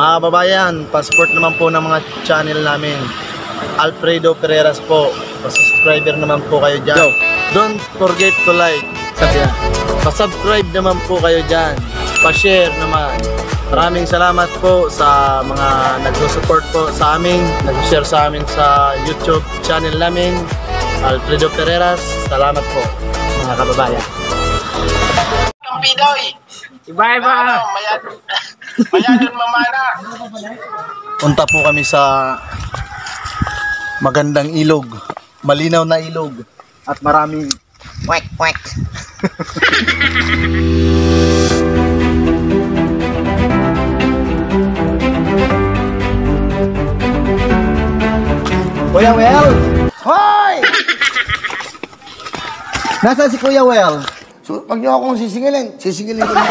Mga kababayan, passport naman po ng mga channel namin. Alfredo Pereras po. Pa-subscriber naman po kayo dyan. Yo. Don't forget to like. Sabi yan. Pa-subscribe naman po kayo dyan. Pa-share naman. Maraming salamat po sa mga nagsusupport po sa amin. Nag-share sa amin sa YouTube channel namin. Alfredo Pereras. Salamat po mga kababayan. Pidoy. Iba-iba. Mayadon mamana. Punta po kami sa magandang ilog. Malinaw na ilog. At maraming kwek-kwek. Kuya Well! Hoy! Nasaan si Kuya Well? So, pag niyo akong sisingilin ko na.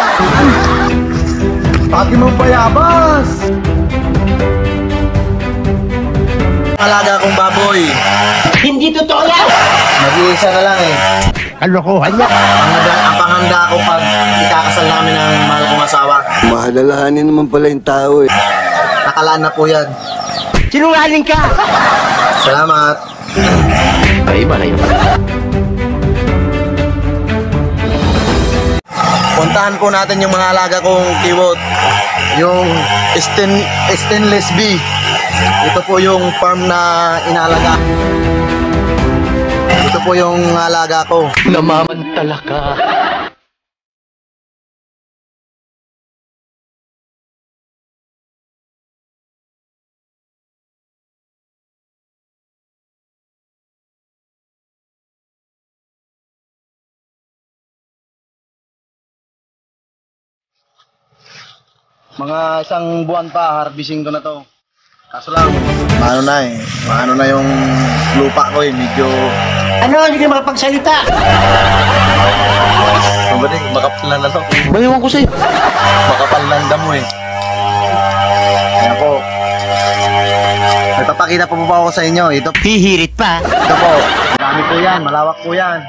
Pati mong bayabas! Alaga kong baboy. Hindi totoo yan! Mag-iisa na lang eh. Kalokohan niya. Ang panganda ko pag ikakasal namin ng mahal kong asawa. Mahalalahanin naman pala yung tao eh. Nakalaan na po yan. Sinungaling ka! Salamat. Ay, iba na yun. Puntahan po natin yung mga alaga kong kiwot. Yung stainless bee. Ito po yung farm na inalaga. Ito po yung alaga ko. Namamantala ka. Mga isang buwan pa, harvesting ko na to. Kaso lang, maano na yung lupa ko eh, medyo... Ano? Hindi ka makapagsalita. Kumbaga, makapal na to. Bayawan ko sa'yo. Makapal ng damo eh. Ayan po. Nagpapakita po ako sa inyo. Ito Hihirit pa. po. Marami po yan, malawak po yan.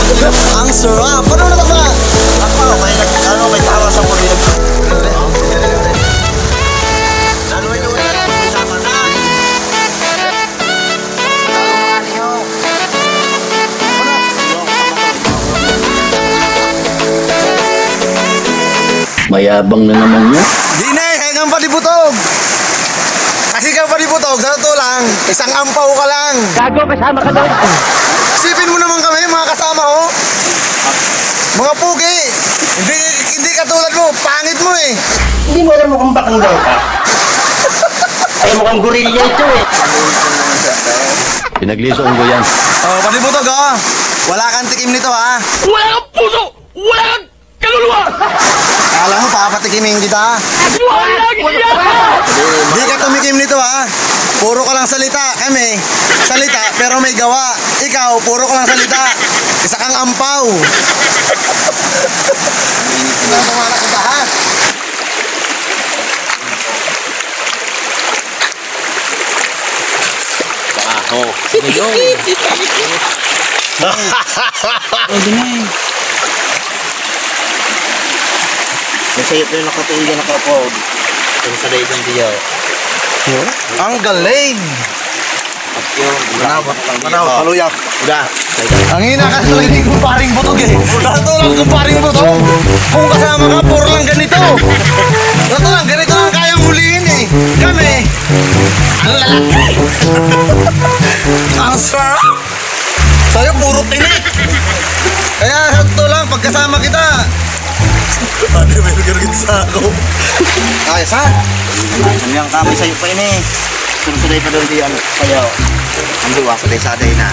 Ang sarap. Paano na ba? Ako, may tawa sa puli. Mayabang na naman yun. Di na eh, kaya pa di butog. Kasi ka pa di butog, sa totoo lang, isang ampaw ka lang. Gago, kasama ka daw. Sipin mo naman kami, mga kasama ko. Mga pugi. Hindi katulad mo, pangit mo eh. Hindi mo alam mo kung bakang daw ka. Ay, mukhang gorilla ito eh. Pinaglisuan ko yan. Oh, pati butog oh. Wala kang tikim nito ha. Wala kang puso! Wala kang kaluluwa! Akala mo, papatikimin kita. Wala Di ka tumikim nito ha. Puro ka lang salita. Kami, salita pero may gawa. Ikaw, puro ka lang salita. Isa kang ampaw. Hindi na pumanak kita ha. Sige daw. Masaya ito yung nakatuloy na nakapo. Kung sa daigong diyaw. Ang galing! Manaw, paluyak. Udah. Ang hina ka sa lang yung kumparing butog eh. Dato lang kumparing butog. Kung kasama ka, puro lang ganito. Dato lang, ganito lang kayang huliin eh. Kami, ang lalaki. Ang sarap. Sa'yo, puro tinik. Kaya sa totoo lang, pagkasama kita, ano may nagagawin sa ako? Ayos ha? Ano yung kami sa'yo pa yun eh. Sunod-sunod pa doon di ano sa'yo. Ang buwa, saday-saday na.